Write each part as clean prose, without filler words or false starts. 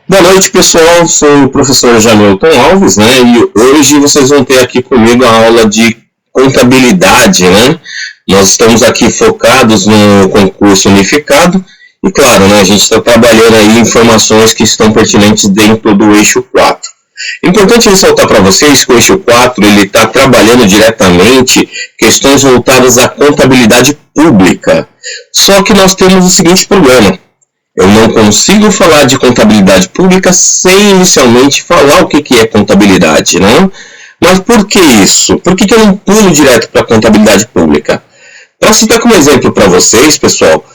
Boa noite, pessoal. Sou o professor Jamilton Alves, né? E hoje vocês vão ter aqui comigo a aula de contabilidade, né? Nós estamos aqui focados no concurso unificado e, claro, né, a gente está trabalhando aí informações que estão pertinentes dentro do eixo 4. É importante ressaltar para vocês que o eixo 4 ele está trabalhando diretamente questões voltadas à contabilidade pública. Só que nós temos o seguinte problema. Eu não consigo falar de contabilidade pública sem inicialmente falar o que é contabilidade, né? Mas por que isso? Por que eu não pulo direto para a contabilidade pública? Para citar como exemplo para vocês, pessoal,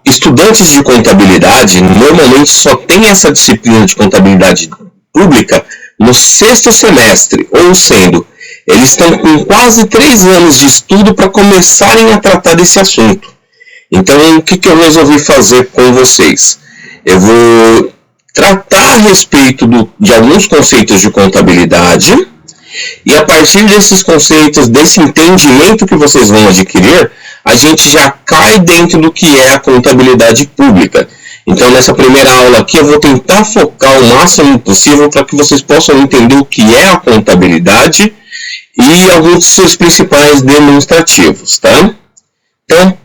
estudantes de contabilidade normalmente só têm essa disciplina de contabilidade pública no 6º semestre, ou sendo, eles estão com quase 3 anos de estudo para começarem a tratar desse assunto. Então, o que eu resolvi fazer com vocês? Eu vou tratar a respeito de alguns conceitos de contabilidade e a partir desses conceitos, desse entendimento que vocês vão adquirir, a gente já cai dentro do que é a contabilidade pública. Então, nessa primeira aula aqui, eu vou tentar focar o máximo possível para que vocês possam entender o que é a contabilidade e alguns dos seus principais demonstrativos, tá? Então,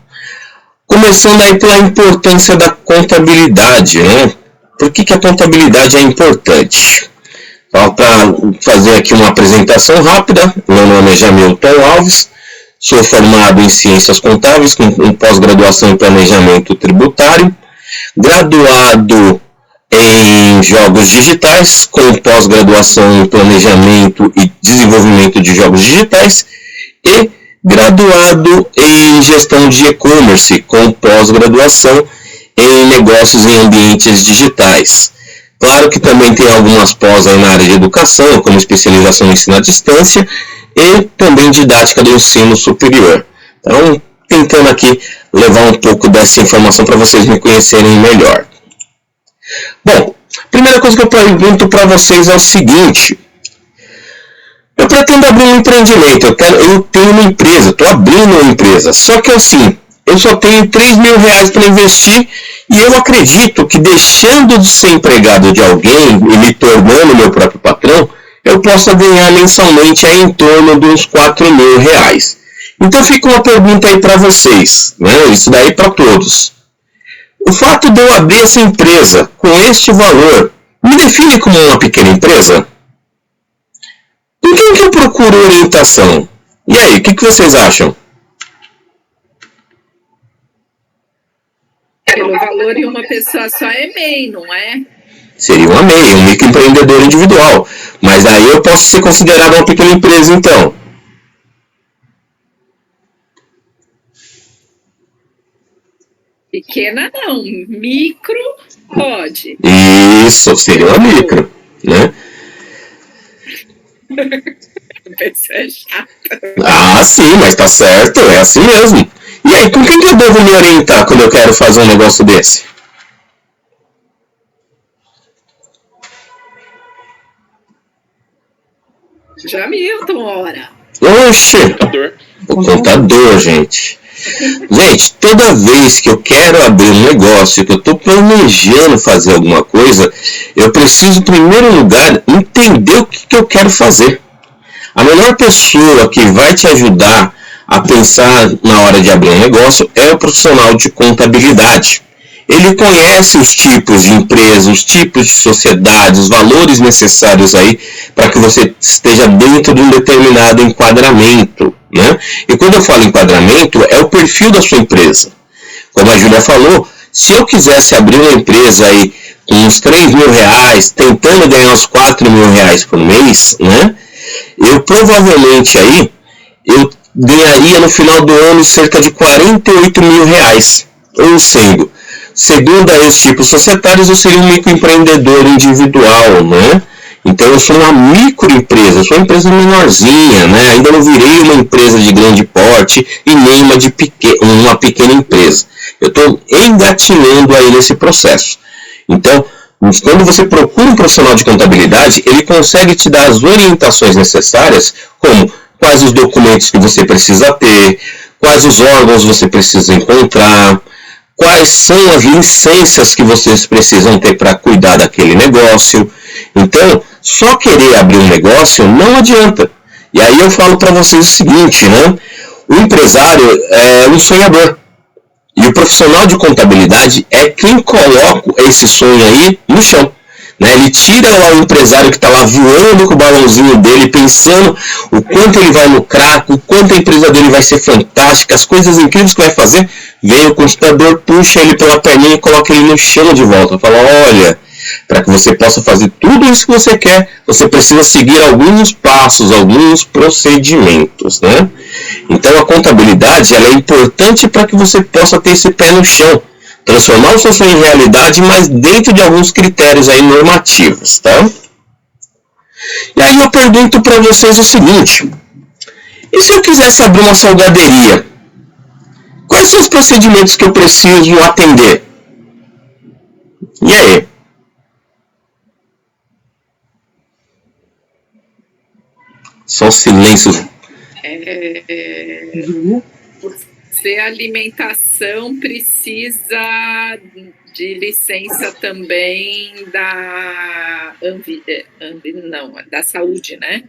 começando aí pela importância da contabilidade, né? Por que a contabilidade é importante? Então, para fazer aqui uma apresentação rápida, meu nome é Jamilton Alves, sou formado em Ciências Contábeis, com pós-graduação em Planejamento Tributário, graduado em Jogos Digitais, com pós-graduação em Planejamento e Desenvolvimento de Jogos Digitais, e graduado em Gestão de E-Commerce, com pós-graduação em Negócios em Ambientes Digitais. Claro que também tem algumas pós aí na área de educação, como especialização em ensino à distância e também didática do ensino superior. Então, tentando aqui levar um pouco dessa informação para vocês me conhecerem melhor. Bom, primeira coisa que eu pergunto para vocês é o seguinte. Eu pretendo abrir um empreendimento, eu tenho uma empresa, estou abrindo uma empresa, só que assim, eu só tenho R$3.000 para investir e eu acredito que deixando de ser empregado de alguém e me tornando meu próprio patrão, eu possa ganhar mensalmente aí em torno de uns R$4.000. Então fica uma pergunta aí para vocês, né? Isso daí para todos. O fato de eu abrir essa empresa com este valor me define como uma pequena empresa? Em quem que eu procuro orientação? E aí, o que vocês acham? Pelo valor em uma pessoa só é MEI, não é? Seria uma MEI, um microempreendedor individual. Mas aí eu posso ser considerado uma pequena empresa, então. Pequena não, micro pode. Isso, seria uma micro, né? Pessoa é chata. Ah, sim, mas tá certo, é assim mesmo. E aí, com quem que eu devo me orientar quando eu quero fazer um negócio desse? Jamilton, ora. Oxe! O contador, gente. Gente, toda vez que eu quero abrir um negócio, que eu estou planejando fazer alguma coisa, eu preciso, em primeiro lugar, entender o que eu quero fazer. A melhor pessoa que vai te ajudar a pensar na hora de abrir um negócio é o profissional de contabilidade. Ele conhece os tipos de empresas, os tipos de sociedades, os valores necessários aí para que você esteja dentro de um determinado enquadramento, né? E quando eu falo enquadramento, é o perfil da sua empresa. Como a Júlia falou, se eu quisesse abrir uma empresa aí com uns R$3.000, tentando ganhar uns R$4.000 por mês, né? Eu provavelmente aí, eu ganharia no final do ano cerca de R$48.000, ou sendo, segundo aí os tipos societários, eu seria um microempreendedor individual, né? Então eu sou uma microempresa, eu sou uma empresa menorzinha, né? Ainda não virei uma empresa de grande porte e nem uma pequena empresa. Eu estou engatinhando aí nesse processo. Então, quando você procura um profissional de contabilidade, ele consegue te dar as orientações necessárias, como quais os documentos que você precisa ter, quais os órgãos você precisa encontrar, quais são as licenças que vocês precisam ter para cuidar daquele negócio. Então, só querer abrir um negócio não adianta. E aí eu falo para vocês o seguinte, né? O empresário é um sonhador. E o profissional de contabilidade é quem coloca esse sonho aí no chão. Né? Ele tira lá o empresário que está lá voando com o balãozinho dele, pensando o quanto ele vai lucrar, o quanto a empresa dele vai ser fantástica, as coisas incríveis que vai fazer. Vem o contador, puxa ele pela perninha e coloca ele no chão de volta. Fala, olha, para que você possa fazer tudo isso que você quer, você precisa seguir alguns passos, alguns procedimentos, né? Então a contabilidade ela é importante para que você possa ter esse pé no chão, transformar o seu sonho em realidade, mas dentro de alguns critérios aí normativos, tá? E aí eu pergunto para vocês o seguinte, e se eu quisesse abrir uma salgaderia, quais são os procedimentos que eu preciso atender? E aí? Só silêncio. Você, alimentação, precisa de licença também da saúde, né?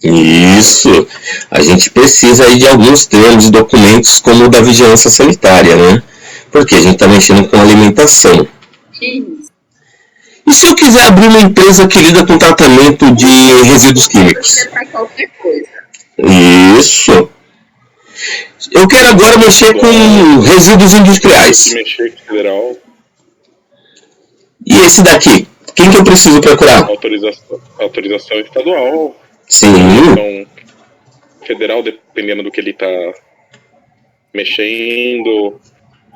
Isso. A gente precisa aí de alguns termos e documentos como o da vigilância sanitária, né? Porque a gente está mexendo com alimentação. Isso. E se eu quiser abrir uma empresa que lida com tratamento de resíduos químicos? É para qualquer coisa. Isso. Eu quero agora mexer com resíduos industriais. Mexer com federal. E esse daqui? Quem que eu preciso procurar? Autorização estadual. Sim. Então, federal, dependendo do que ele está mexendo.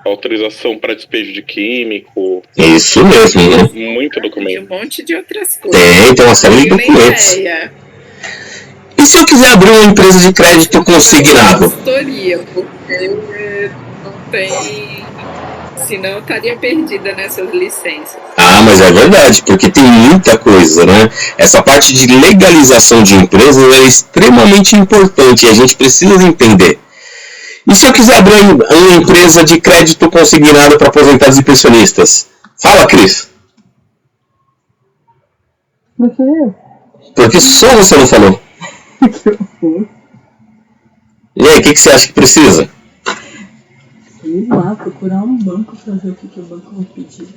Autorização para despejo de químico. Isso mesmo, né? Muito documento. E um monte de outras coisas. Tem uma série de documentos. E se eu quiser abrir uma empresa de crédito consignado? Consultoria, porque não tem... Senão eu estaria perdida nessas licenças. Ah, mas é verdade, porque tem muita coisa, né? Essa parte de legalização de empresas é extremamente importante e a gente precisa entender. E se eu quiser abrir uma empresa de crédito consignado para aposentados e pensionistas? Fala, Cris. Não sou eu. Porque só você não falou. E aí, o que você acha que precisa? Sei lá, procurar um banco pra ver o que o banco vai pedir.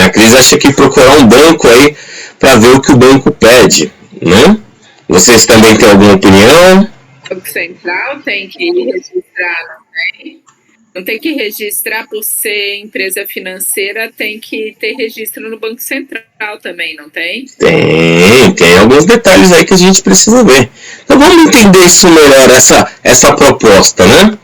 A Cris acha que procurar um banco aí para ver o que o banco pede, né? Vocês também têm alguma opinião? O Banco Central tem que registrar, não tem? Não tem que registrar por ser empresa financeira, tem que ter registro no Banco Central também, não tem? Tem alguns detalhes aí que a gente precisa ver. Então vamos entender isso melhor, essa proposta, né?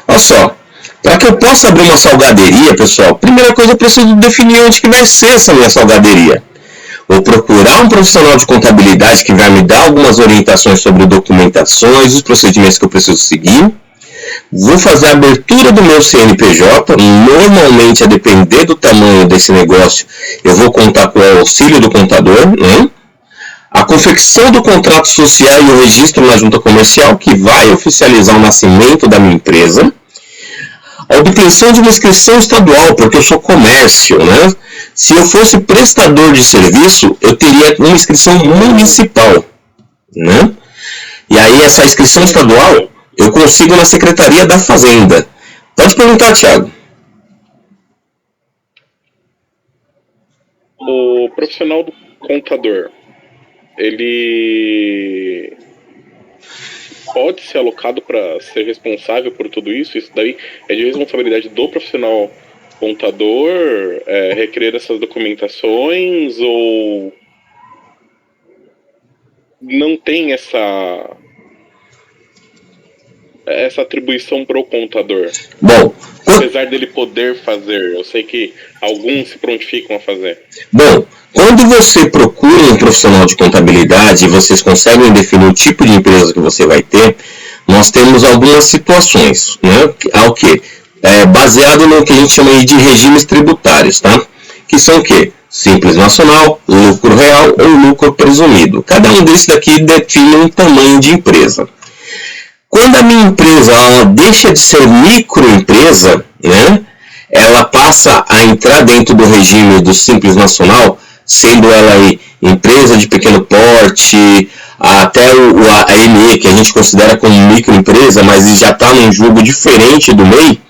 Olha só, para que eu possa abrir uma salgaderia, pessoal, primeira coisa eu preciso definir onde que vai ser essa minha salgaderia. Vou procurar um profissional de contabilidade que vai me dar algumas orientações sobre documentações, os procedimentos que eu preciso seguir. Vou fazer a abertura do meu CNPJ, normalmente a depender do tamanho desse negócio, eu vou contar com o auxílio do contador, né? A confecção do contrato social e o registro na junta comercial, que vai oficializar o nascimento da minha empresa. A obtenção de uma inscrição estadual, porque eu sou comércio, né? Se eu fosse prestador de serviço, eu teria uma inscrição municipal, né? E aí essa inscrição estadual eu consigo na Secretaria da Fazenda. Pode perguntar, Thiago. O profissional do contador, ele pode ser alocado para ser responsável por tudo isso? Isso daí é de responsabilidade do profissional contador requerer essas documentações, ou não tem essa atribuição para o contador? Bom, apesar dele poder fazer, eu sei que alguns se prontificam a fazer. Bom, quando você procura um profissional de contabilidade e vocês conseguem definir o tipo de empresa que você vai ter, nós temos algumas situações, né? Ao que? Baseado no que a gente chama de regimes tributários, tá? Que são o quê? Simples nacional, lucro real ou lucro presumido. Cada um desses daqui define um tamanho de empresa. Quando a minha empresa ela deixa de ser microempresa, né? ela passa a entrar dentro do regime do Simples Nacional, sendo ela aí empresa de pequeno porte, até a ME, que a gente considera como microempresa, mas já está num jogo diferente do MEI,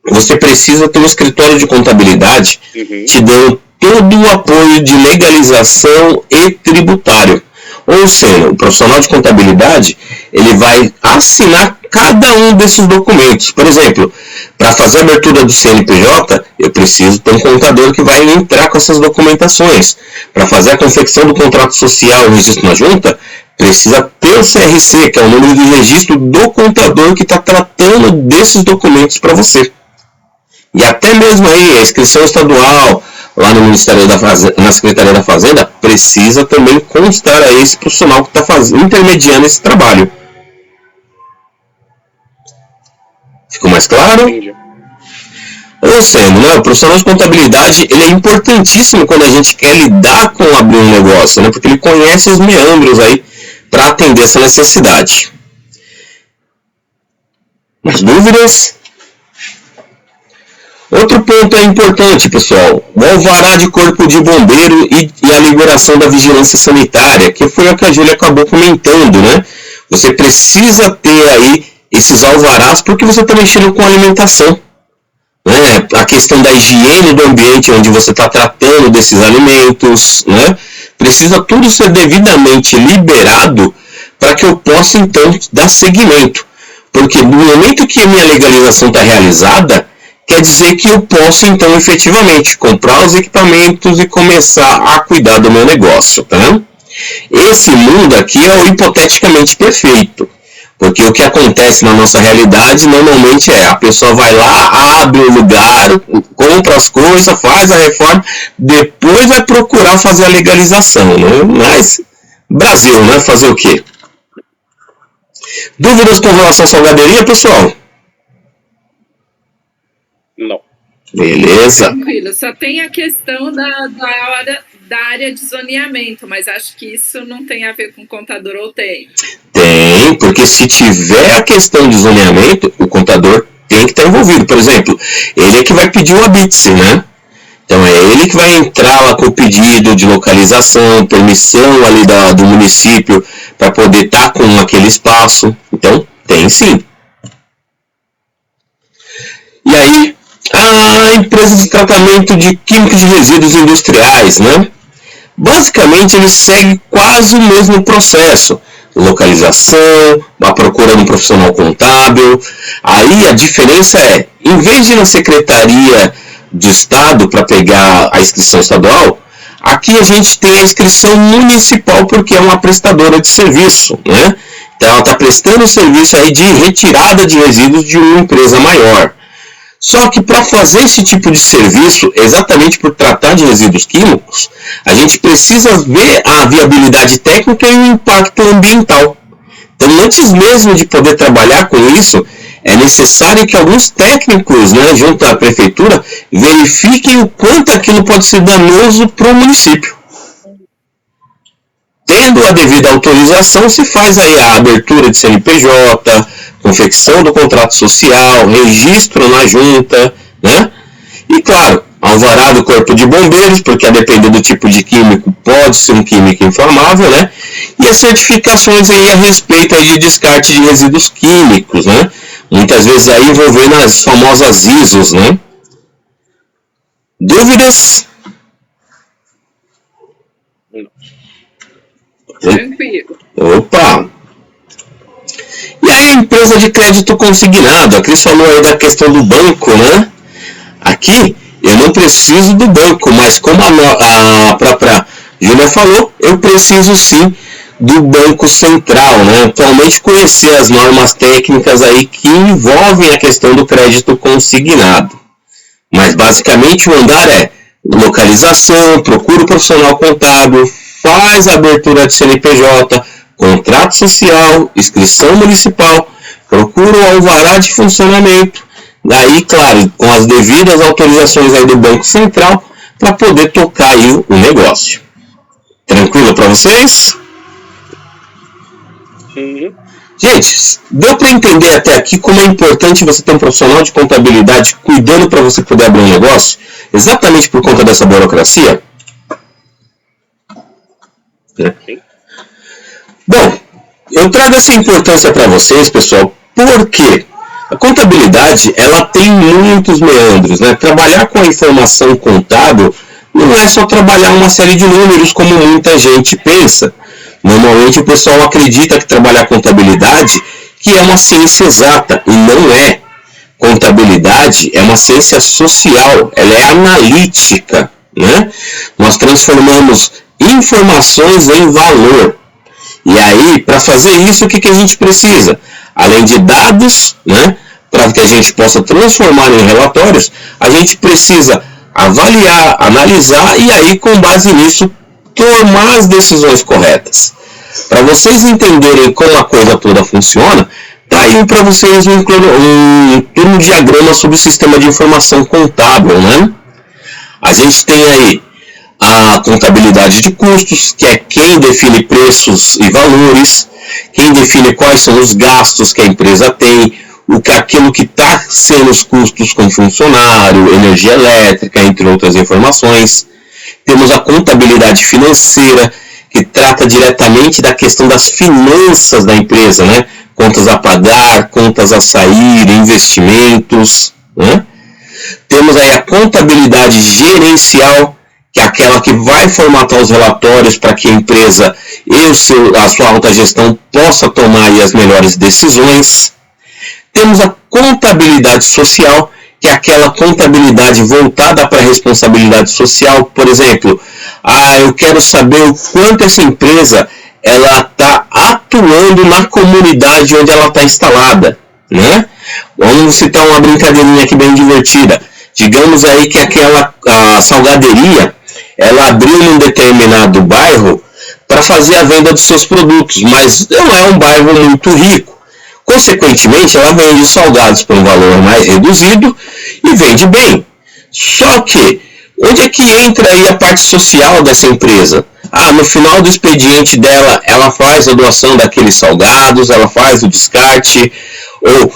você precisa ter um escritório de contabilidade te dando todo o apoio de legalização e tributário. Ou seja, o profissional de contabilidade ele vai assinar cada um desses documentos. Por exemplo, para fazer a abertura do CNPJ, eu preciso ter um contador que vai entrar com essas documentações. Para fazer a confecção do contrato social e registro na junta, precisa ter o CRC, que é o número de registro do contador que está tratando desses documentos para você. E até mesmo aí a inscrição estadual lá no Ministério da Fazenda, na Secretaria da Fazenda, precisa também constar a esse profissional que está intermediando esse trabalho. Ficou mais claro? Ou seja, né, o profissional de contabilidade ele é importantíssimo quando a gente quer lidar com abrir um negócio, né, porque ele conhece os meandros aí para atender essa necessidade. Mais dúvidas? Outro ponto é importante, pessoal, o alvará de corpo de bombeiro e a liberação da vigilância sanitária, que foi o que a Júlia acabou comentando, né? Você precisa ter aí esses alvarás porque você está mexendo com alimentação, né? A questão da higiene do ambiente onde você está tratando desses alimentos, né? Precisa tudo ser devidamente liberado para que eu possa, então, dar seguimento. Porque no momento que a minha legalização está realizada, quer dizer que eu posso, então, efetivamente comprar os equipamentos e começar a cuidar do meu negócio, tá? Esse mundo aqui é o hipoteticamente perfeito, porque o que acontece na nossa realidade normalmente é a pessoa vai lá, abre o lugar, compra as coisas, faz a reforma, depois vai procurar fazer a legalização, né? Mas Brasil, né? Fazer o quê? Dúvidas com relação à salgaderia, pessoal? Não. Beleza. Tranquilo, só tem a questão da área de zoneamento, mas acho que isso não tem a ver com contador, ou tem? Tem, porque se tiver a questão de zoneamento, o contador tem que estar envolvido. Por exemplo, ele é que vai pedir o habite-se, né? Então é ele que vai entrar lá com o pedido de localização, permissão ali do município para poder estar com aquele espaço. Então, tem sim. E aí, a empresa de tratamento de químicos de resíduos industriais, né? Basicamente, ele segue quase o mesmo processo. Localização, a procura de um profissional contábil. Aí a diferença é, em vez de ir na Secretaria de Estado para pegar a inscrição estadual, aqui a gente tem a inscrição municipal porque é uma prestadora de serviço, né? Então ela está prestando serviço aí de retirada de resíduos de uma empresa maior. Só que para fazer esse tipo de serviço, exatamente por tratar de resíduos químicos, a gente precisa ver a viabilidade técnica e o impacto ambiental. Então, antes mesmo de poder trabalhar com isso, é necessário que alguns técnicos, né, junto à prefeitura, verifiquem o quanto aquilo pode ser danoso para o município. Tendo a devida autorização, se faz aí a abertura de CNPJ, confecção do contrato social, registro na junta, né? E claro, alvará do corpo de bombeiros, porque a depender do tipo de químico, pode ser um químico inflamável, né? E as certificações aí a respeito aí de descarte de resíduos químicos, né? Muitas vezes aí envolvendo as famosas ISOs, né? Dúvidas? Tranquilo. Opa! E aí a empresa de crédito consignado, a Cris falou aí da questão do banco, né? Aqui eu não preciso do banco, mas como a própria Júlia falou, eu preciso sim do Banco Central, né? Atualmente conhecer as normas técnicas aí que envolvem a questão do crédito consignado. Mas basicamente o andar é localização, procura o profissional contábil, faz a abertura de CNPJ, contrato social, inscrição municipal, procura o alvará de funcionamento, daí, claro, com as devidas autorizações aí do Banco Central, para poder tocar aí o negócio. Tranquilo para vocês? Uhum. Gente, deu para entender até aqui como é importante você ter um profissional de contabilidade cuidando para você poder abrir um negócio? Exatamente por conta dessa burocracia? Bom, eu trago essa importância para vocês, pessoal, porque a contabilidade ela tem muitos meandros, né? Trabalhar com a informação contábil não é só trabalhar uma série de números como muita gente pensa. Normalmente o pessoal acredita que trabalhar contabilidade que é uma ciência exata, e não é. Contabilidade é uma ciência social, ela é analítica, né? Nós transformamos informações em valor. E aí, para fazer isso, o que a gente precisa? Além de dados, né, para que a gente possa transformar em relatórios, a gente precisa avaliar, analisar e aí, com base nisso, tomar as decisões corretas. Para vocês entenderem como a coisa toda funciona, tá aí para vocês um diagrama sobre o sistema de informação contábil, né? A gente tem aí a contabilidade de custos, que é quem define preços e valores, quem define quais são os gastos que a empresa tem, aquilo que está sendo os custos com funcionário, energia elétrica, entre outras informações. Temos a contabilidade financeira, que trata diretamente da questão das finanças da empresa, né? Contas a pagar, contas a sair, investimentos, né? Temos aí a contabilidade gerencial, que é aquela que vai formatar os relatórios para que a empresa e a sua alta gestão possa tomar aí as melhores decisões. Temos a contabilidade social, que é aquela contabilidade voltada para a responsabilidade social. Por exemplo, eu quero saber o quanto essa empresa ela está atuando na comunidade onde ela está instalada, né? Vamos citar uma brincadeirinha aqui bem divertida. Digamos aí que a salgaderia ela abriu num determinado bairro para fazer a venda dos seus produtos, mas não é um bairro muito rico. Consequentemente, ela vende os salgados por um valor mais reduzido e vende bem. Só que, onde é que entra aí a parte social dessa empresa? No final do expediente dela, ela faz a doação daqueles salgados, ela faz o descarte, ou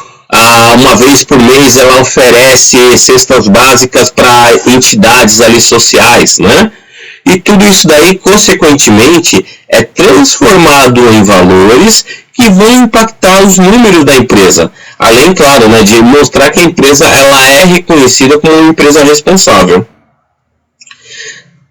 uma vez por mês ela oferece cestas básicas para entidades ali sociais, né? E tudo isso daí, consequentemente, é transformado em valores que vão impactar os números da empresa. Além, claro, né, de mostrar que a empresa ela é reconhecida como uma empresa responsável.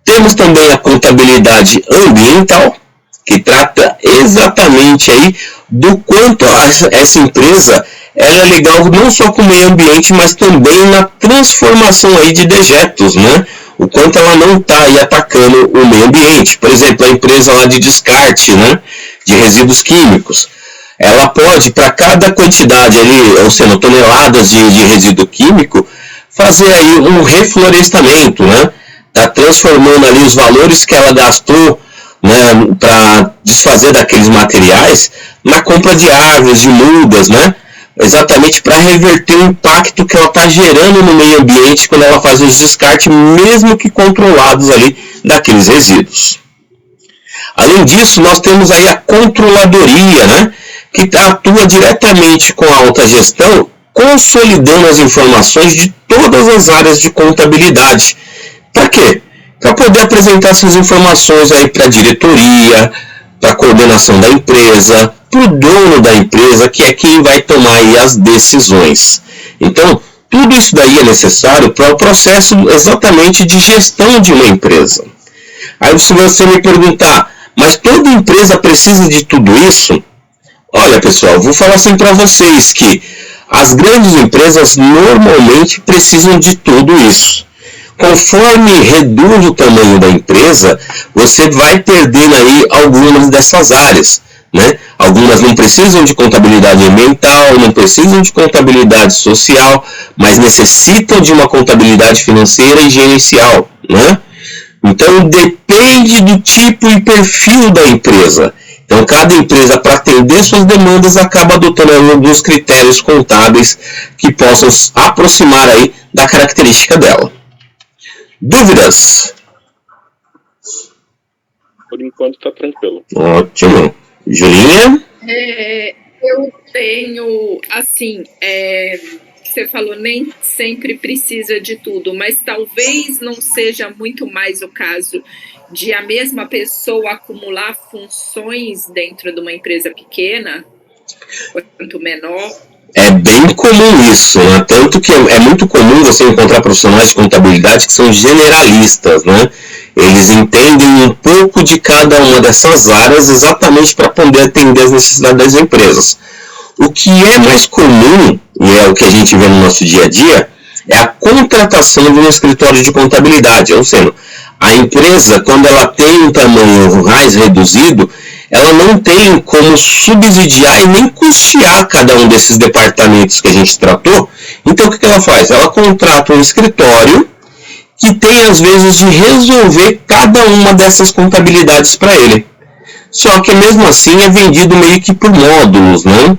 Temos também a contabilidade ambiental, que trata exatamente aí do quanto essa empresa ela é legal não só com o meio ambiente, mas também na transformação aí de dejetos, né? O quanto ela não está aí atacando o meio ambiente. Por exemplo, a empresa lá de descarte, né, de resíduos químicos, ela pode, para cada quantidade ali, ou seja, toneladas de resíduo químico, fazer aí um reflorestamento, né? Está transformando ali os valores que ela gastou, né, para desfazer daqueles materiais na compra de árvores, de mudas, né? Exatamente para reverter o impacto que ela está gerando no meio ambiente quando ela faz os descartes, mesmo que controlados ali daqueles resíduos. Além disso, nós temos aí a controladoria, né, que atua diretamente com a alta gestão, consolidando as informações de todas as áreas de contabilidade. Para quê? Para poder apresentar essas informações aí para a diretoria, para a coordenação da empresa, para o dono da empresa, que é quem vai tomar aí as decisões. Então, tudo isso daí é necessário para o processo exatamente de gestão de uma empresa. Aí se você me perguntar, mas toda empresa precisa de tudo isso? Olha, pessoal, vou falar assim para vocês que as grandes empresas normalmente precisam de tudo isso. Conforme reduz o tamanho da empresa, você vai perdendo aí algumas dessas áreas, né? Algumas não precisam de contabilidade ambiental, não precisam de contabilidade social, mas necessitam de uma contabilidade financeira e gerencial, né? Então depende do tipo e perfil da empresa. Então cada empresa, para atender suas demandas, acaba adotando alguns critérios contábeis que possam aproximar aí da característica dela. Dúvidas? Por enquanto está tranquilo. Ótimo. Julinha? Eu tenho, assim, você falou, nem sempre precisa de tudo, mas talvez não seja muito mais o caso de a mesma pessoa acumular funções dentro de uma empresa pequena, quanto menor. É bem comum isso, né? Tanto que é muito comum você encontrar profissionais de contabilidade que são generalistas, né? Eles entendem um pouco de cada uma dessas áreas exatamente para poder atender as necessidades das empresas. O que é mais comum, e é o que a gente vê no nosso dia a dia, é a contratação de um escritório de contabilidade. Ou seja, a empresa, quando ela tem um tamanho mais reduzido, ela não tem como subsidiar e nem custear cada um desses departamentos que a gente tratou. Então, o que ela faz? Ela contrata um escritório que tem, às vezes, de resolver cada uma dessas contabilidades para ele. Só que, mesmo assim, é vendido meio que por módulos, né?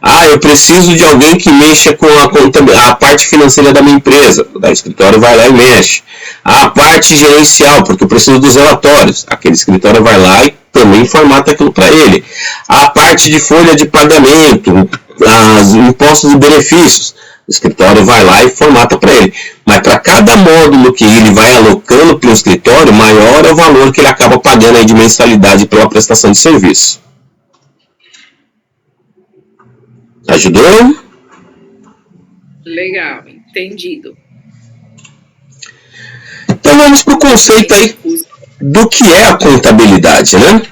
Ah, eu preciso de alguém que mexa com a parte financeira da minha empresa. O escritório vai lá e mexe. A parte gerencial, porque eu preciso dos relatórios. Aquele escritório vai lá e também formata aquilo para ele. A parte de folha de pagamento, os impostos e benefícios. O escritório vai lá e formata para ele. Mas para cada módulo que ele vai alocando para o escritório, maior é o valor que ele acaba pagando aí de mensalidade pela prestação de serviço. Ajudou? Legal, entendido. Então vamos para o conceito aí do que é a contabilidade, né?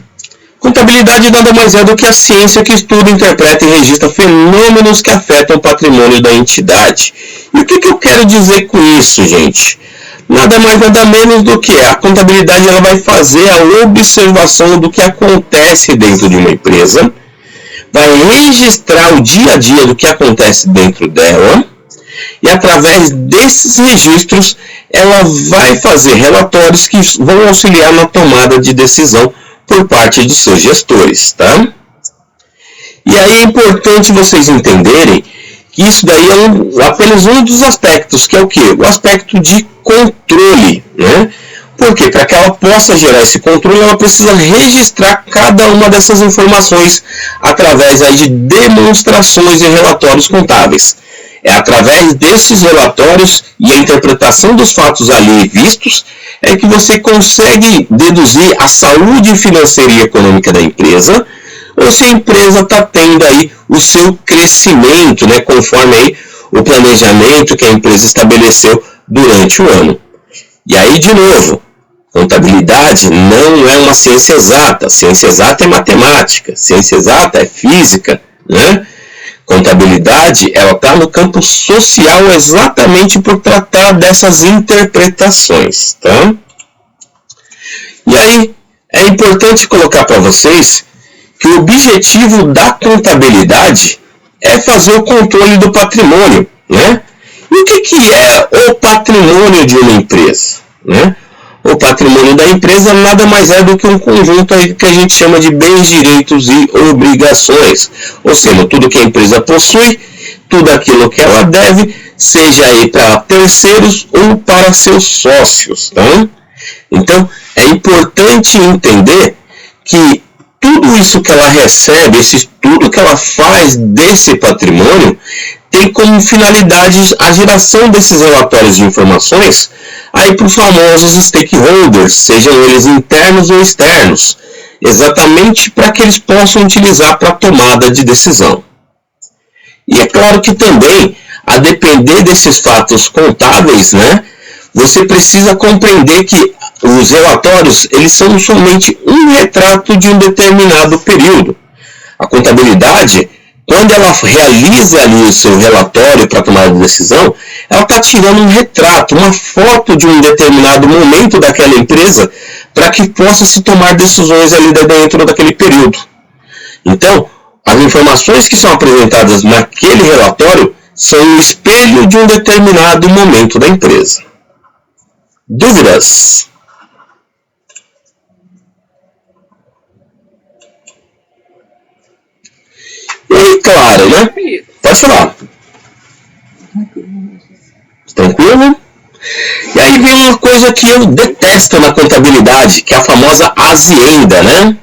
Contabilidade nada mais é do que a ciência que estuda, interpreta e registra fenômenos que afetam o patrimônio da entidade. E o que eu quero dizer com isso, gente? Nada mais, nada menos do que a contabilidade ela vai fazer a observação do que acontece dentro de uma empresa, vai registrar o dia a dia do que acontece dentro dela, e através desses registros ela vai fazer relatórios que vão auxiliar na tomada de decisão por parte dos seus gestores, tá? E aí é importante vocês entenderem que isso daí é apenas um dos aspectos, que é o quê? O aspecto de controle, né? Porque para que ela possa gerar esse controle, ela precisa registrar cada uma dessas informações através aí de demonstrações e relatórios contábeis. É através desses relatórios e a interpretação dos fatos ali vistos é que você consegue deduzir a saúde financeira e econômica da empresa, ou se a empresa está tendo aí o seu crescimento, né, conforme aí o planejamento que a empresa estabeleceu durante o ano. E aí, de novo, contabilidade não é uma ciência exata. Ciência exata é matemática, ciência exata é física, né? Contabilidade, ela está no campo social exatamente por tratar dessas interpretações, tá? E aí, é importante colocar para vocês que o objetivo da contabilidade é fazer o controle do patrimônio, né? E o que é o patrimônio de uma empresa, né? O patrimônio da empresa nada mais é do que um conjunto aí que a gente chama de bens, direitos e obrigações. Ou seja, tudo que a empresa possui, tudo aquilo que ela deve, seja aí para terceiros ou para seus sócios, tá? Então, é importante entender que tudo isso que ela recebe, esse estudo que ela faz desse patrimônio, tem como finalidade a geração desses relatórios de informações aí para os famosos stakeholders, sejam eles internos ou externos, exatamente para que eles possam utilizar para a tomada de decisão. E é claro que também, a depender desses fatos contábeis, né, você precisa compreender que os relatórios eles são somente um retrato de um determinado período. A contabilidade, quando ela realiza ali o seu relatório para tomar a decisão, ela está tirando um retrato, uma foto de um determinado momento daquela empresa para que possa se tomar decisões ali dentro daquele período. Então, as informações que são apresentadas naquele relatório são um espelho de um determinado momento da empresa. Dúvidas? E claro, né? Pode falar. Tranquilo? E aí vem uma coisa que eu detesto na contabilidade, que é a famosa azienda, né?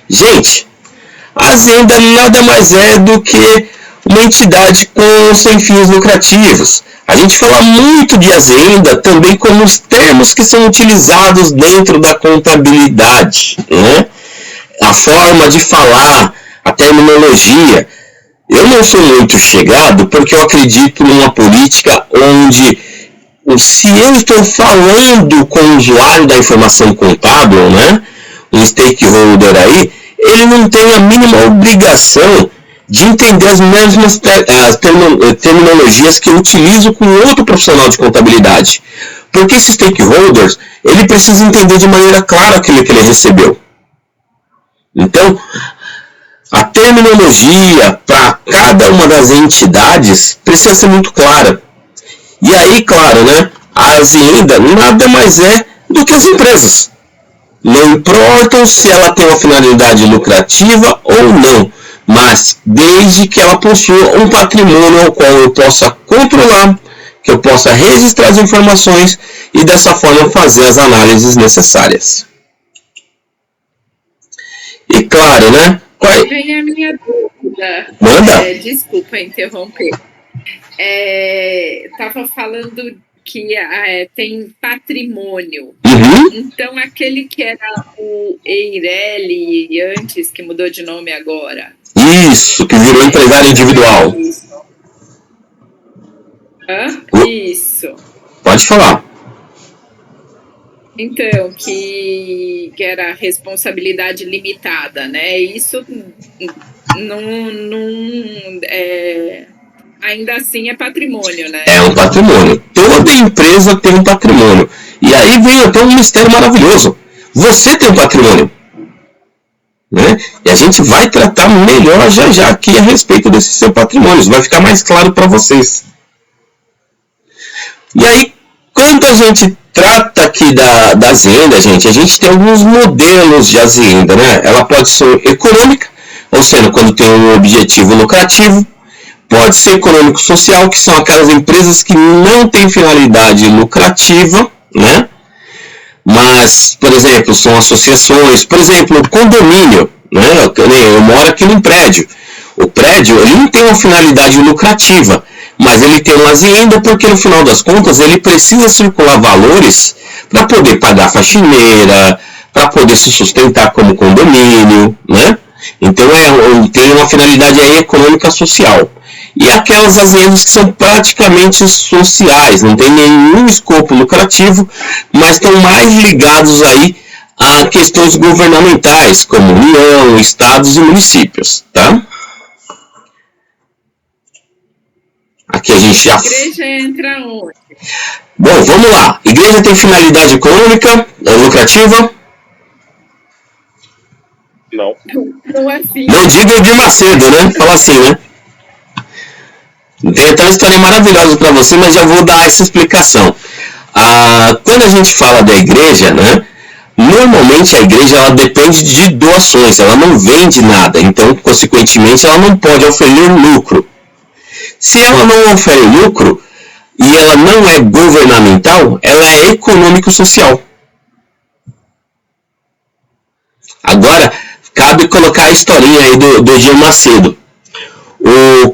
Gente, A Azenda nada mais é do que uma entidade sem fins lucrativos. A gente fala muito de Azenda também como os termos que são utilizados dentro da contabilidade, né? A forma de falar, a terminologia. Eu não sou muito chegado porque eu acredito numa política onde, se eu estou falando com o usuário da informação contábil, né, um stakeholder aí, ele não tem a mínima obrigação de entender as mesmas terminologias que eu utilizo com outro profissional de contabilidade. Porque esse stakeholder, ele precisa entender de maneira clara aquilo que ele recebeu. Então, a terminologia para cada uma das entidades precisa ser muito clara. E aí, claro, né, a Azenda nada mais é do que as empresas. Não importa se ela tem uma finalidade lucrativa ou não, mas desde que ela possua um patrimônio ao qual eu possa controlar, que eu possa registrar as informações e dessa forma fazer as análises necessárias. E claro, né? Vem a minha dúvida. Manda. Desculpa interromper. Estava falando que tem patrimônio. Uhum. Então, aquele que era o Eireli antes, que mudou de nome agora. Isso, que virou empresário individual. Isso. Isso. Pode falar. Então, que era responsabilidade limitada, né? Isso ainda assim é patrimônio, né? É um patrimônio. Toda empresa tem um patrimônio. E aí vem até um mistério maravilhoso. Você tem um patrimônio, né? E a gente vai tratar melhor já aqui a respeito desse seu patrimônio. Isso vai ficar mais claro para vocês. E aí, quando a gente trata aqui da Azenda, gente, a gente tem alguns modelos de Azenda, né? Ela pode ser econômica, ou seja, quando tem um objetivo lucrativo. Pode ser econômico-social, que são aquelas empresas que não têm finalidade lucrativa, né? Mas, por exemplo, são associações, por exemplo, condomínio, né? Eu moro aqui num prédio. O prédio, ele não tem uma finalidade lucrativa, mas ele tem uma Azenda porque, no final das contas, ele precisa circular valores para poder pagar a faxineira, para poder se sustentar como condomínio, né? Então, tem uma finalidade aí econômica social. E aquelas azendas que são praticamente sociais, não tem nenhum escopo lucrativo, mas estão mais ligados aí a questões governamentais, como União, estados e municípios, tá? Aqui a gente já... Igreja entra onde? Bom, vamos lá. Igreja tem finalidade econômica, lucrativa? Não. Não é fim. Não diga de Macedo, né? Fala assim, né? Tem até uma história maravilhosa para você, mas já vou dar essa explicação. Quando a gente fala da igreja, né? Normalmente a igreja ela depende de doações, ela não vende nada, então, consequentemente, ela não pode oferecer lucro. Se ela não oferece lucro e ela não é governamental, ela é econômico-social. Agora, cabe colocar a historinha aí do Edir Macedo.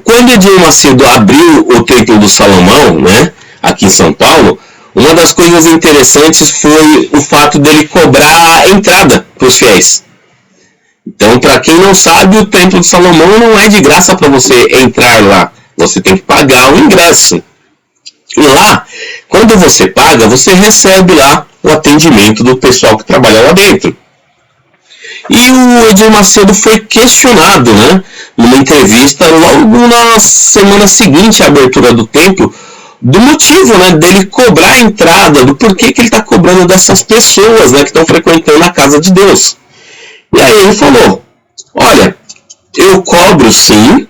Quando Edir Macedo abriu o Templo do Salomão, né, aqui em São Paulo, uma das coisas interessantes foi o fato dele cobrar a entrada para os fiéis. Então, para quem não sabe, o Templo do Salomão não é de graça para você entrar lá. Você tem que pagar o ingresso. E lá, quando você paga, você recebe lá o atendimento do pessoal que trabalha lá dentro. E o Edir Macedo foi questionado, né, numa entrevista logo na semana seguinte à abertura do templo, do motivo, né, dele cobrar a entrada, do porquê que ele está cobrando dessas pessoas, né, que estão frequentando a casa de Deus. E aí ele falou, olha, eu cobro sim,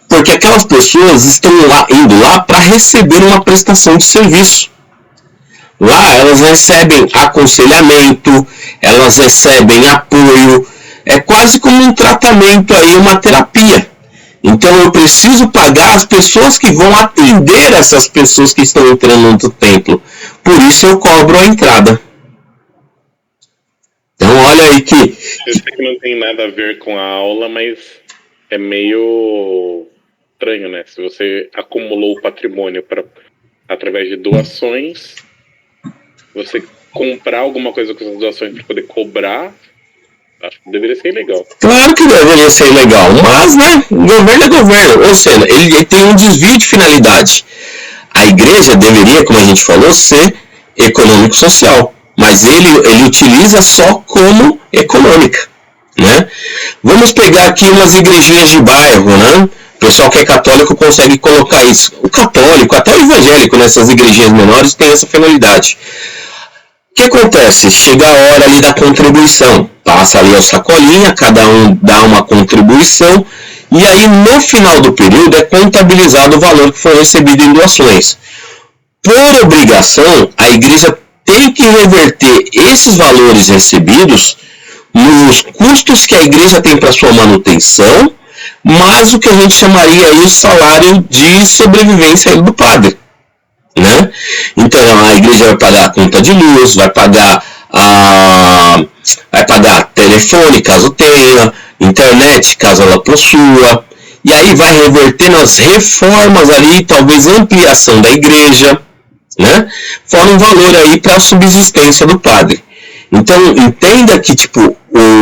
porque aquelas pessoas estão indo lá para receber uma prestação de serviço. Lá elas recebem aconselhamento, elas recebem apoio, é quase como um tratamento aí, uma terapia. Então eu preciso pagar as pessoas que vão atender essas pessoas que estão entrando no templo. Por isso eu cobro a entrada. Então olha aí que Eu sei que não tem nada a ver com a aula, mas é meio estranho, né? Se você acumulou o patrimônio através de doações, você comprar alguma coisa com essas doações para poder cobrar, acho que deveria ser legal. Claro que deveria ser legal, mas, né, governo é governo, ou seja, ele tem um desvio de finalidade. A igreja deveria, como a gente falou, ser econômico-social, mas ele utiliza só como econômica, né? Vamos pegar aqui umas igrejinhas de bairro, né? O pessoal que é católico consegue colocar isso. O católico, até o evangélico, nessas igrejinhas menores, tem essa finalidade. O que acontece? Chega a hora ali da contribuição. Passa ali a sacolinha, cada um dá uma contribuição, e aí no final do período é contabilizado o valor que foi recebido em doações. Por obrigação, a igreja tem que reverter esses valores recebidos nos custos que a igreja tem para sua manutenção, mais o que a gente chamaria aí o salário de sobrevivência do padre, né? Então a igreja vai pagar a conta de luz, vai pagar telefone caso tenha, internet caso ela possua, e aí vai reverter nas reformas ali, talvez ampliação da igreja, né? Fora um valor aí para a subsistência do padre. Então entenda que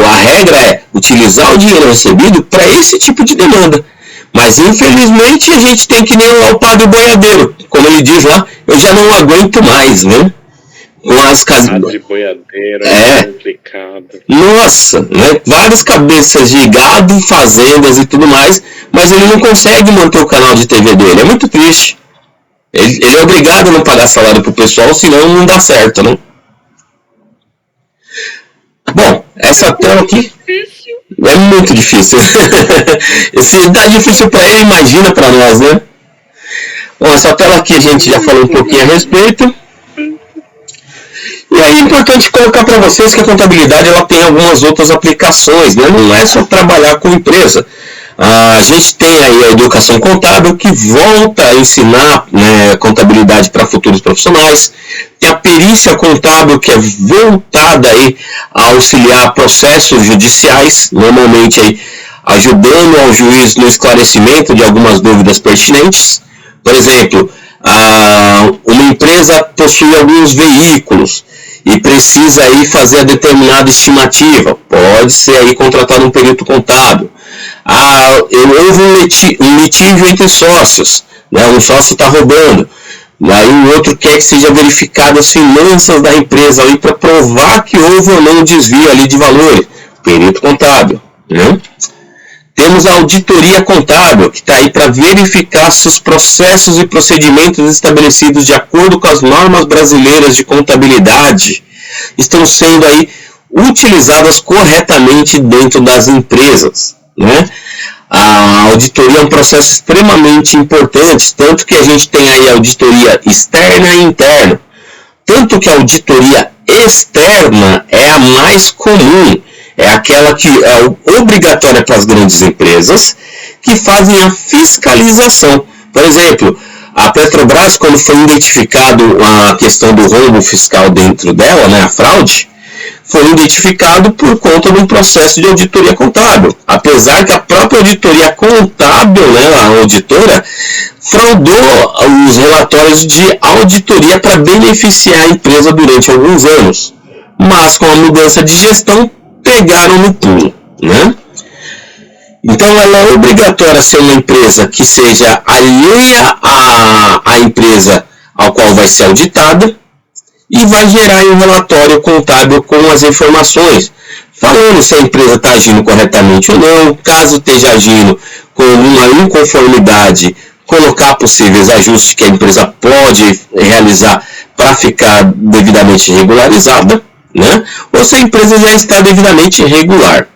a regra é utilizar o dinheiro recebido para esse tipo de demanda. Mas infelizmente a gente tem que nem o padre boiadeiro, como ele diz lá, eu já não aguento mais, né? Com as Padre boiadeiro é complicado. Nossa, né? Várias cabeças de gado, fazendas e tudo mais, mas ele não consegue manter o canal de TV dele, é muito triste. Ele é obrigado a não pagar salário pro pessoal, senão não dá certo, né? Bom, essa tela aqui é muito difícil. Se dá difícil para ele, imagina para nós, né? Bom, essa tela aqui a gente já falou um pouquinho a respeito. E aí é importante colocar para vocês que a contabilidade ela tem algumas outras aplicações, né? Não é só trabalhar com empresa. A gente tem aí a educação contábil que volta a ensinar, né, contabilidade para futuros profissionais. Tem a perícia contábil que é voltada aí a auxiliar processos judiciais, normalmente aí ajudando ao juiz no esclarecimento de algumas dúvidas pertinentes. Por exemplo, uma empresa possui alguns veículos e precisa aí fazer a determinada estimativa. Pode ser aí contratar um perito contábil. Houve um litígio entre sócios, né? Um sócio está roubando, aí o outro quer que seja verificado as finanças da empresa para provar que houve ou não um desvio ali de valores, perito contábil, né? Temos a auditoria contábil, que está aí para verificar se os processos e procedimentos estabelecidos de acordo com as normas brasileiras de contabilidade estão sendo aí utilizadas corretamente dentro das empresas, né? A auditoria é um processo extremamente importante, tanto que a gente tem aí a auditoria externa e interna. Tanto que a auditoria externa é a mais comum, é aquela que é obrigatória para as grandes empresas, que fazem a fiscalização. Por exemplo, a Petrobras, quando foi identificado a questão do rombo fiscal dentro dela, né, a fraude, foi identificado por conta de um processo de auditoria contábil. Apesar que a própria auditoria contábil, né, a auditora, fraudou os relatórios de auditoria para beneficiar a empresa durante alguns anos. Mas com a mudança de gestão, pegaram no pulo, né? Então ela é obrigatória ser uma empresa que seja alheia à empresa ao qual vai ser auditada, e vai gerar um relatório contábil com as informações, falando se a empresa está agindo corretamente ou não, caso esteja agindo com uma inconformidade, colocar possíveis ajustes que a empresa pode realizar para ficar devidamente regularizada, né? Ou se a empresa já está devidamente regular.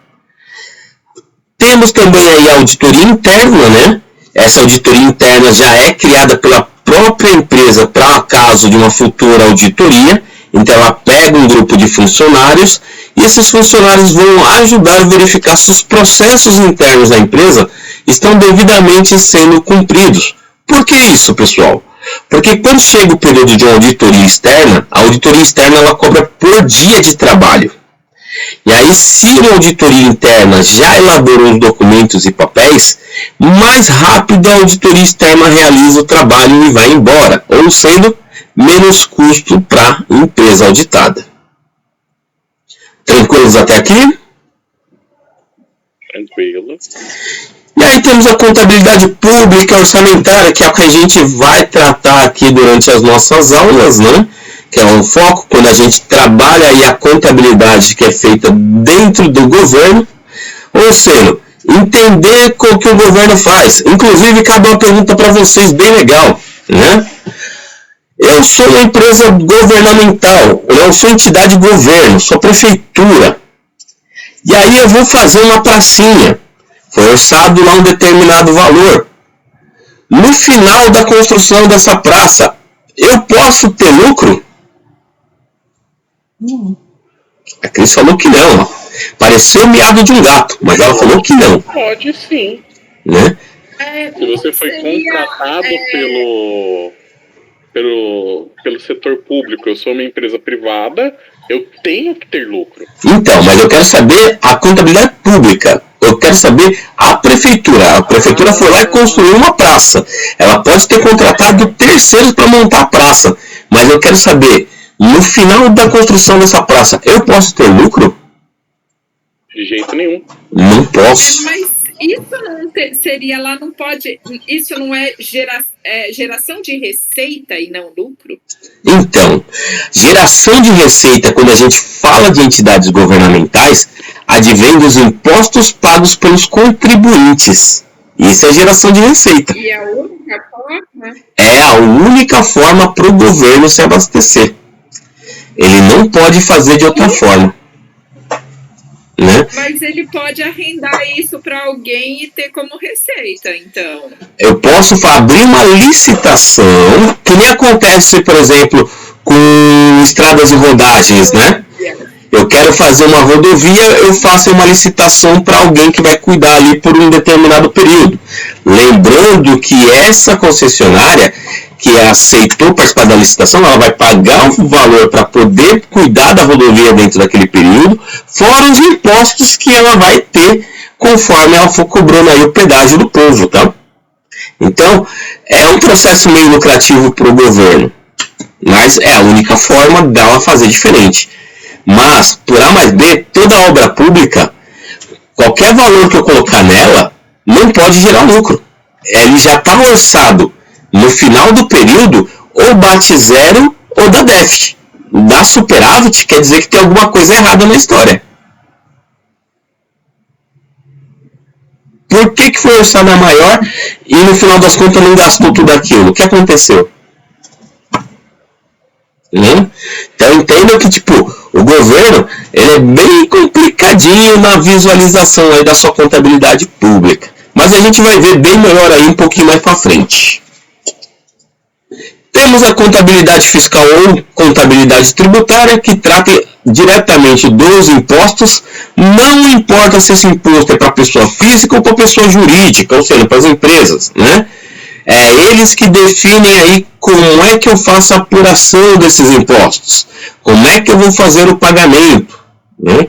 Temos também aí a auditoria interna, né? Essa auditoria interna já é criada pela própria empresa para caso de uma futura auditoria. Então ela pega um grupo de funcionários e esses funcionários vão ajudar a verificar se os processos internos da empresa estão devidamente sendo cumpridos. Por que isso, pessoal? Porque quando chega o período de uma auditoria externa, a auditoria externa ela cobra por dia de trabalho. E aí, se uma auditoria interna já elaborou os documentos e papéis, mais rápido a auditoria externa realiza o trabalho e vai embora, ou sendo menos custo para a empresa auditada. Tranquilos até aqui? Tranquilo. E aí temos a contabilidade pública orçamentária, que é o que a gente vai tratar aqui durante as nossas aulas, né? Que é um foco quando a gente trabalha aí a contabilidade que é feita dentro do governo, ou seja, entender o que o governo faz. Inclusive, cabe uma pergunta para vocês bem legal, né? Eu sou uma empresa governamental, eu sou entidade de governo, sou prefeitura, e aí eu vou fazer uma pracinha, foi orçado lá um determinado valor. No final da construção dessa praça, eu posso ter lucro? A Cris falou que não. Pareceu o miado de um gato, mas ela falou que não. Pode sim. Né? Se você foi contratado pelo setor público, eu sou uma empresa privada, eu tenho que ter lucro. Então, mas eu quero saber a contabilidade pública. Eu quero saber a prefeitura. A prefeitura foi lá e construiu uma praça. Ela pode ter contratado terceiros para montar a praça. Mas eu quero saber, no final da construção dessa praça, eu posso ter lucro? De jeito nenhum. Não posso. Mas isso não seria lá, não pode. Isso não é geração de receita e não lucro? Então, geração de receita, quando a gente fala de entidades governamentais, advém dos impostos pagos pelos contribuintes. Isso é geração de receita. E a única forma? É a única forma para o governo se abastecer. Ele não pode fazer de outra forma. Né? Mas ele pode arrendar isso para alguém e ter como receita, então. Eu posso abrir uma licitação, que nem acontece, por exemplo, com estradas e rodagens, né? Eu quero fazer uma rodovia, eu faço uma licitação para alguém que vai cuidar ali por um determinado período. Lembrando que essa concessionária que aceitou participar da licitação, ela vai pagar um valor para poder cuidar da rodovia dentro daquele período, fora os impostos que ela vai ter conforme ela for cobrando aí o pedágio do povo, tá? Então, é um processo meio lucrativo para o governo, mas é a única forma dela fazer diferente. Mas, por A mais B, toda obra pública, qualquer valor que eu colocar nela, não pode gerar lucro. Ele já está orçado. No final do período, ou bate zero ou dá déficit. Dá superávit, quer dizer que tem alguma coisa errada na história. Por que foi orçada maior e no final das contas não gastou tudo aquilo? O que aconteceu? Então entenda que o governo ele é bem complicadinho na visualização aí da sua contabilidade pública. Mas a gente vai ver bem melhor aí um pouquinho mais para frente. Temos a contabilidade fiscal ou contabilidade tributária, que trata diretamente dos impostos, não importa se esse imposto é para pessoa física ou para pessoa jurídica, ou seja, para as empresas, né? É eles que definem aí como é que eu faço a apuração desses impostos, como é que eu vou fazer o pagamento, né?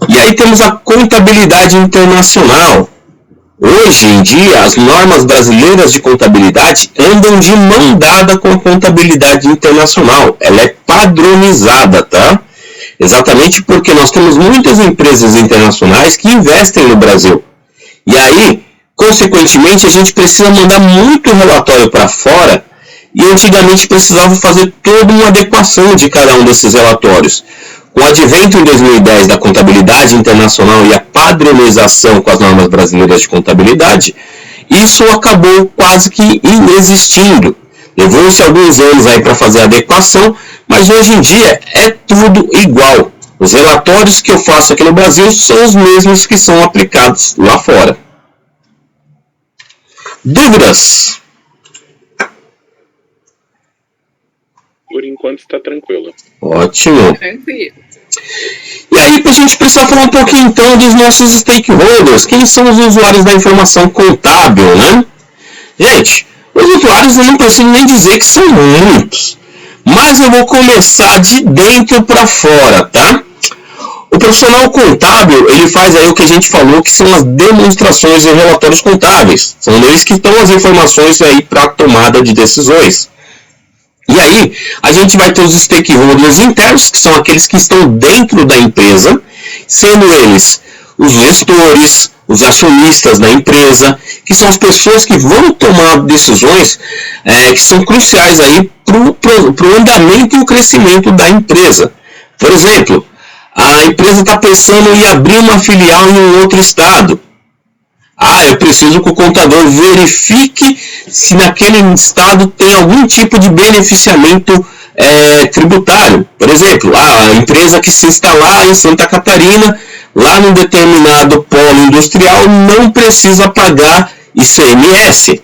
E aí temos a contabilidade internacional. Hoje em dia, as normas brasileiras de contabilidade andam de mão dada com a contabilidade internacional. Ela é padronizada, tá? Exatamente porque nós temos muitas empresas internacionais que investem no Brasil. E aí, consequentemente, a gente precisa mandar muito relatório para fora e antigamente precisava fazer toda uma adequação de cada um desses relatórios. Com o advento em 2010 da contabilidade internacional e a padronização com as normas brasileiras de contabilidade, isso acabou quase que inexistindo. Levou-se alguns anos aí para fazer a adequação, mas hoje em dia é tudo igual. Os relatórios que eu faço aqui no Brasil são os mesmos que são aplicados lá fora. Dúvidas? Por enquanto está tranquilo. Ótimo. Tranquilo. E aí, a gente precisa falar um pouquinho então dos nossos stakeholders. Quem são os usuários da informação contábil, né? Gente, os usuários eu não preciso nem dizer que são muitos. Mas eu vou começar de dentro para fora, tá? O profissional contábil, ele faz aí o que a gente falou, que são as demonstrações e relatórios contábeis. São neles que estão as informações aí para a tomada de decisões. E aí, a gente vai ter os stakeholders internos, que são aqueles que estão dentro da empresa, sendo eles os gestores, os acionistas da empresa, que são as pessoas que vão tomar decisões que são cruciais aí para o andamento e o crescimento da empresa. Por exemplo, a empresa está pensando em abrir uma filial em um outro estado. Eu preciso que o contador verifique se naquele estado tem algum tipo de beneficiamento tributário. Por exemplo, a empresa que se instalar em Santa Catarina, lá num determinado polo industrial, não precisa pagar ICMS.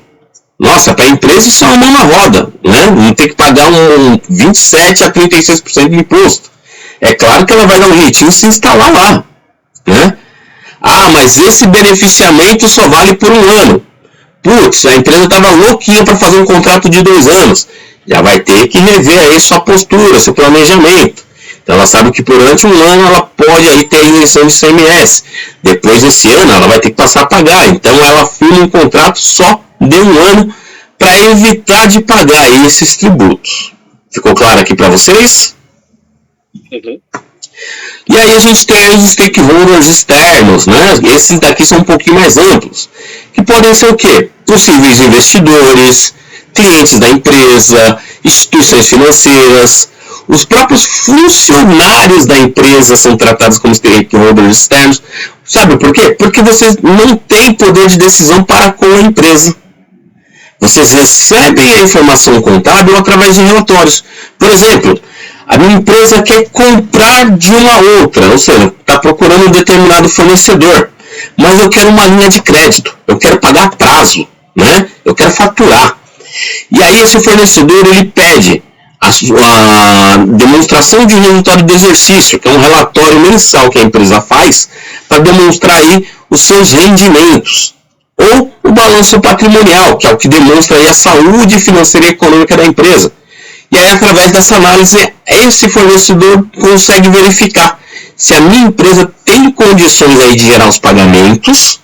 Nossa, para a empresa isso é uma mão na roda, né? Não tem que pagar 27% a 36% de imposto. É claro que ela vai dar um jeitinho de se instalar lá, né? Mas esse beneficiamento só vale por 1 ano. Putz, a empresa estava louquinha para fazer um contrato de 2 anos. Já vai ter que rever aí sua postura, seu planejamento. Então ela sabe que durante 1 ano ela pode aí ter isenção de ICMS. Depois desse ano ela vai ter que passar a pagar. Então ela firma um contrato só de 1 ano para evitar de pagar aí esses tributos. Ficou claro aqui para vocês? Uhum. E aí a gente tem os stakeholders externos, né? Esses daqui são um pouquinho mais amplos, que podem ser o quê? Possíveis investidores, clientes da empresa, instituições financeiras, os próprios funcionários da empresa são tratados como stakeholders externos. Sabe por quê? Porque vocês não têm poder de decisão para com a empresa. Vocês recebem a informação contábil através de relatórios. Por exemplo, a minha empresa quer comprar de uma outra, ou seja, está procurando um determinado fornecedor, mas eu quero uma linha de crédito, eu quero pagar prazo, né? Eu quero faturar. E aí esse fornecedor ele pede a demonstração de resultado do exercício, que é um relatório mensal que a empresa faz para demonstrar aí os seus rendimentos, ou o balanço patrimonial, que é o que demonstra aí a saúde financeira e econômica da empresa. E aí, através dessa análise, esse fornecedor consegue verificar se a minha empresa tem condições aí de gerar os pagamentos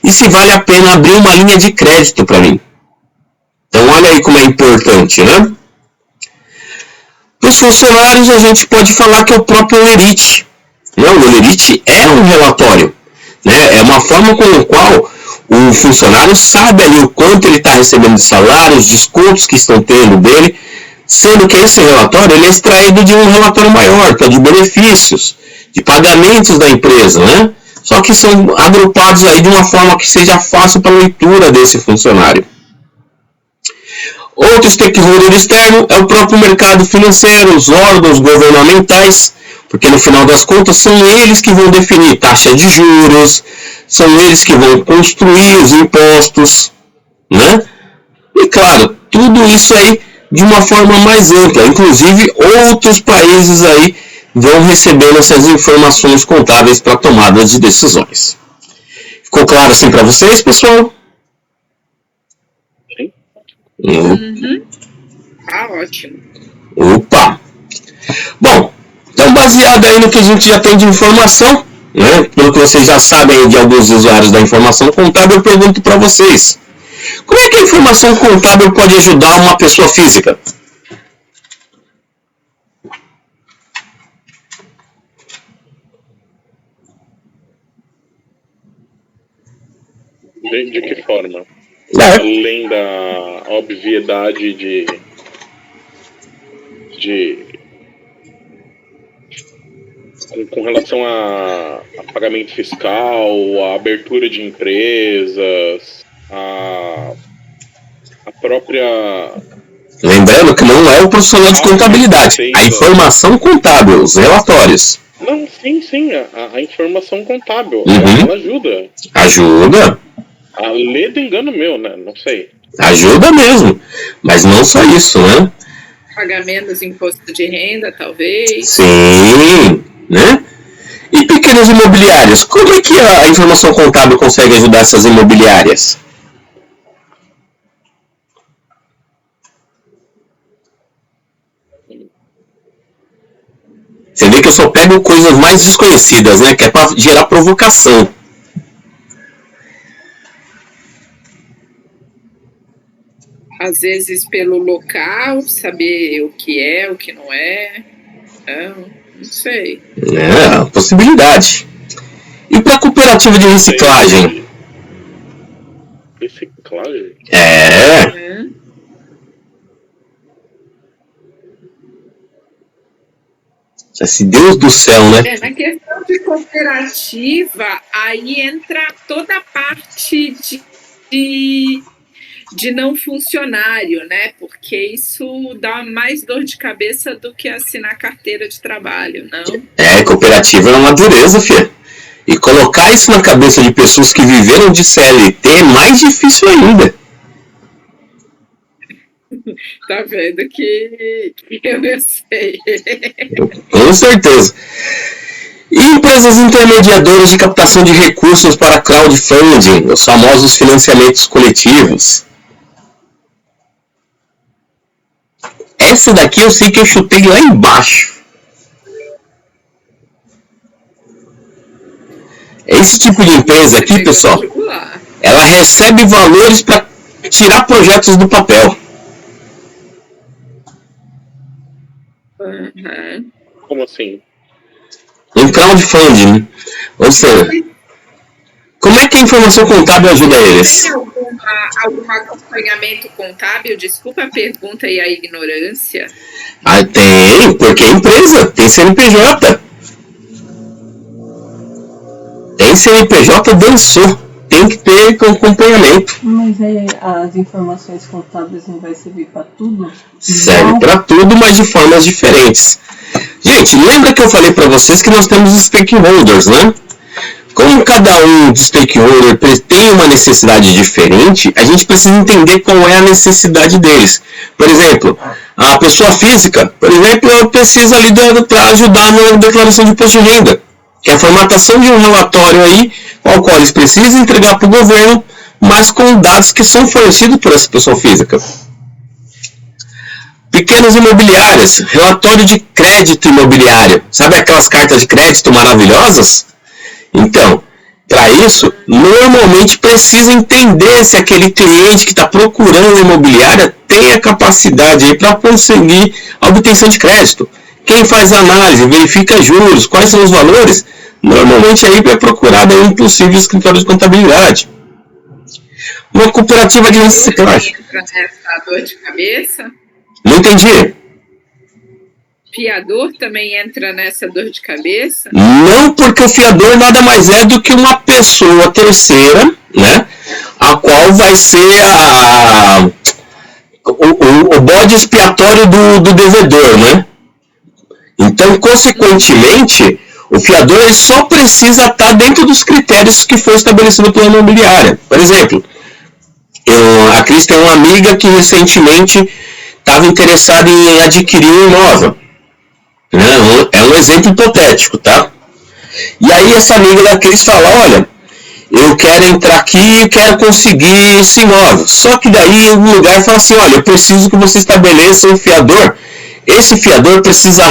e se vale a pena abrir uma linha de crédito para mim. Então, olha aí como é importante, né? Para os funcionários, a gente pode falar que é o próprio LERIT. O LERIT é um relatório, né? É uma forma com a qual o funcionário sabe ali o quanto ele está recebendo de salário, os descontos que estão tendo dele, sendo que esse relatório ele é extraído de um relatório maior, que é de benefícios, de pagamentos da empresa, né? Só que são agrupados aí de uma forma que seja fácil para a leitura desse funcionário. Outro stakeholder externo é o próprio mercado financeiro, os órgãos governamentais, porque no final das contas são eles que vão definir taxa de juros, são eles que vão construir os impostos, né? E claro, tudo isso aí de uma forma mais ampla, inclusive outros países aí vão recebendo essas informações contábeis para tomada de decisões. Ficou claro assim para vocês, pessoal? Sim. Uhum. Ótimo. Opa! Bom, então baseado aí no que a gente já tem de informação, né, pelo que vocês já sabem de alguns usuários da informação contábil, eu pergunto para vocês. Como é que a informação contábil pode ajudar uma pessoa física? De que forma? Além da obviedade com relação a pagamento fiscal, a abertura de empresas, a própria... Lembrando que não é o profissional de contabilidade, a informação contábil, os relatórios. Não, sim, a informação contábil, Uhum. ela ajuda. Ajuda. A ler do engano meu, né? Não sei. Ajuda mesmo, mas não só isso, né? Pagar menos imposto de renda, talvez. Sim, né? E pequenas imobiliárias, como é que a informação contábil consegue ajudar essas imobiliárias? Você vê que eu só pego coisas mais desconhecidas, né? Que é para gerar provocação. Às vezes pelo local, saber o que é, o que não é. Não sei. É, possibilidade. E para cooperativa de reciclagem? Reciclagem? Esse Deus do céu, né? Na questão de cooperativa, aí entra toda a parte de não funcionário, né? Porque isso dá mais dor de cabeça do que assinar carteira de trabalho, não? Cooperativa é uma dureza, filha. E colocar isso na cabeça de pessoas que viveram de CLT é mais difícil ainda. Tá vendo que eu sei. Com certeza. E empresas intermediadoras de captação de recursos para crowdfunding, os famosos financiamentos coletivos. Essa daqui eu sei que eu chutei lá embaixo. Esse tipo de empresa aqui, pessoal, ela recebe valores para tirar projetos do papel. Como assim? Um crowdfunding. Ou seja, como é que a informação contábil ajuda eles? Tem algum acompanhamento contábil? Desculpa a pergunta e a ignorância. Tem, porque é empresa, tem CNPJ. Tem CNPJ, dançou. Tem que ter acompanhamento. Mas aí as informações contábeis não vai servir para tudo? Serve para tudo, mas de formas diferentes. Gente, lembra que eu falei para vocês que nós temos stakeholders, né? Como cada um dos stakeholders tem uma necessidade diferente, a gente precisa entender qual é a necessidade deles. Por exemplo, a pessoa física, por exemplo, precisa ali para ajudar na declaração de imposto de renda, que é a formatação de um relatório aí, ao qual eles precisam entregar para o governo, mas com dados que são fornecidos por essa pessoa física. Pequenas imobiliárias, relatório de crédito imobiliário. Sabe aquelas cartas de crédito maravilhosas? Então, para isso, normalmente precisa entender se aquele cliente que está procurando imobiliária tem a capacidade aí para conseguir a obtenção de crédito. Quem faz a análise, verifica juros, quais são os valores, normalmente aí é procurado aí um possível escritório de contabilidade. Uma cooperativa de reciclagem. Essa dor de cabeça? Não entendi. Fiador também entra nessa dor de cabeça? Não, porque o fiador nada mais é do que uma pessoa terceira, né? A qual vai ser o bode expiatório do devedor, né? Então, consequentemente, o fiador ele só precisa estar dentro dos critérios que foi estabelecido pela imobiliária. Por exemplo, a Cris tem uma amiga que recentemente estava interessada em adquirir um imóvel. É um exemplo hipotético, tá? E aí essa amiga da Cris fala, olha, eu quero entrar aqui e quero conseguir esse imóvel. Só que daí o lugar fala assim, olha, eu preciso que você estabeleça um fiador. Esse fiador precisa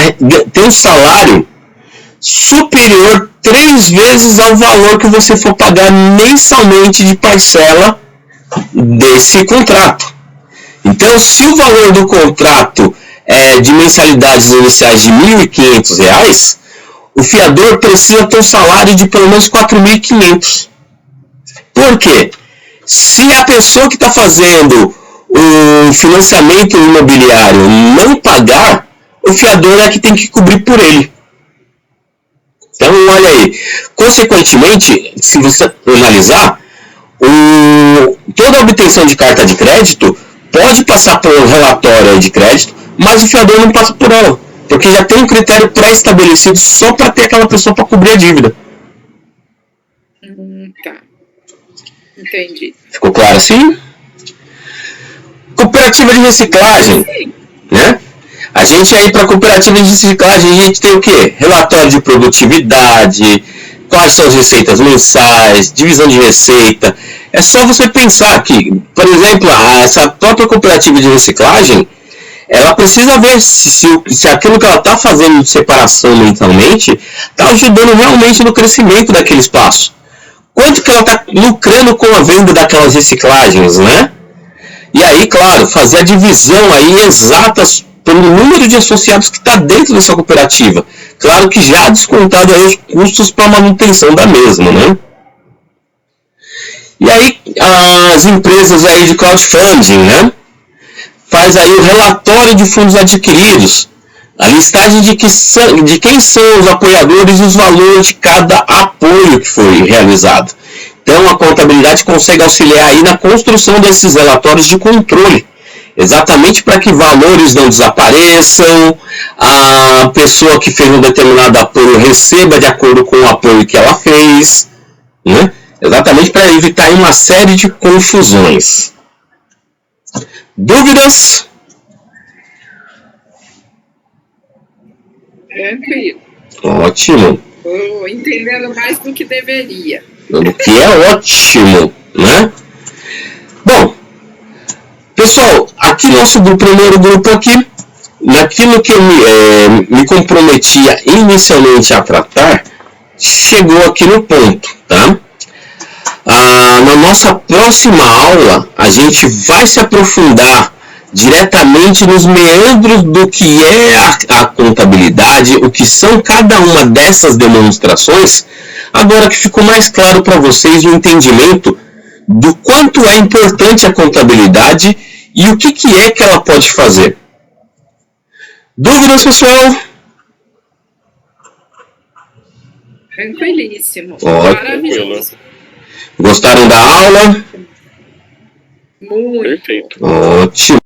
ter um salário superior 3 vezes ao valor que você for pagar mensalmente de parcela desse contrato. Então, se o valor do contrato é de mensalidades iniciais de R$ 1.500, o fiador precisa ter um salário de pelo menos R$ 4.500. Por quê? Se a pessoa que está fazendo o financiamento imobiliário não pagar, o fiador é que tem que cobrir por ele. Então, olha aí. Consequentemente, se você analisar, toda a obtenção de carta de crédito pode passar por um relatório de crédito, mas o fiador não passa por ela, porque já tem um critério pré-estabelecido só para ter aquela pessoa para cobrir a dívida. Tá. Entendi. Ficou claro assim? Cooperativa de reciclagem, né? A gente aí para cooperativa de reciclagem, a gente tem o quê? Relatório de produtividade, quais são as receitas mensais, divisão de receita. É só você pensar que, por exemplo, essa própria cooperativa de reciclagem, ela precisa ver se aquilo que ela está fazendo de separação mentalmente está ajudando realmente no crescimento daquele espaço. Quanto que ela está lucrando com a venda daquelas reciclagens, né? E aí, claro, fazer a divisão aí exata pelo número de associados que está dentro dessa cooperativa. Claro que já descontado aí os custos para manutenção da mesma, né? E aí, as empresas aí de crowdfunding, né? Faz aí o relatório de fundos adquiridos, a listagem de quem são os apoiadores e os valores de cada apoio que foi realizado. Então, a contabilidade consegue auxiliar aí na construção desses relatórios de controle, exatamente para que valores não desapareçam, a pessoa que fez um determinado apoio receba de acordo com o apoio que ela fez, né? Exatamente para evitar uma série de confusões. Dúvidas? Tranquilo. Ótimo. Estou entendendo mais do que deveria. O que é ótimo, né? Bom, pessoal, aqui nosso primeiro grupo aqui, naquilo que eu me comprometia inicialmente a tratar, chegou aqui no ponto, tá? Na nossa próxima aula, a gente vai se aprofundar diretamente nos meandros do que é a contabilidade, o que são cada uma dessas demonstrações, agora que ficou mais claro para vocês o entendimento do quanto é importante a contabilidade e o que é que ela pode fazer. Dúvidas, pessoal? Tranquilíssimo. Ótimo. Maravilhoso. Gostaram da aula? Muito. Perfeito. Ótimo.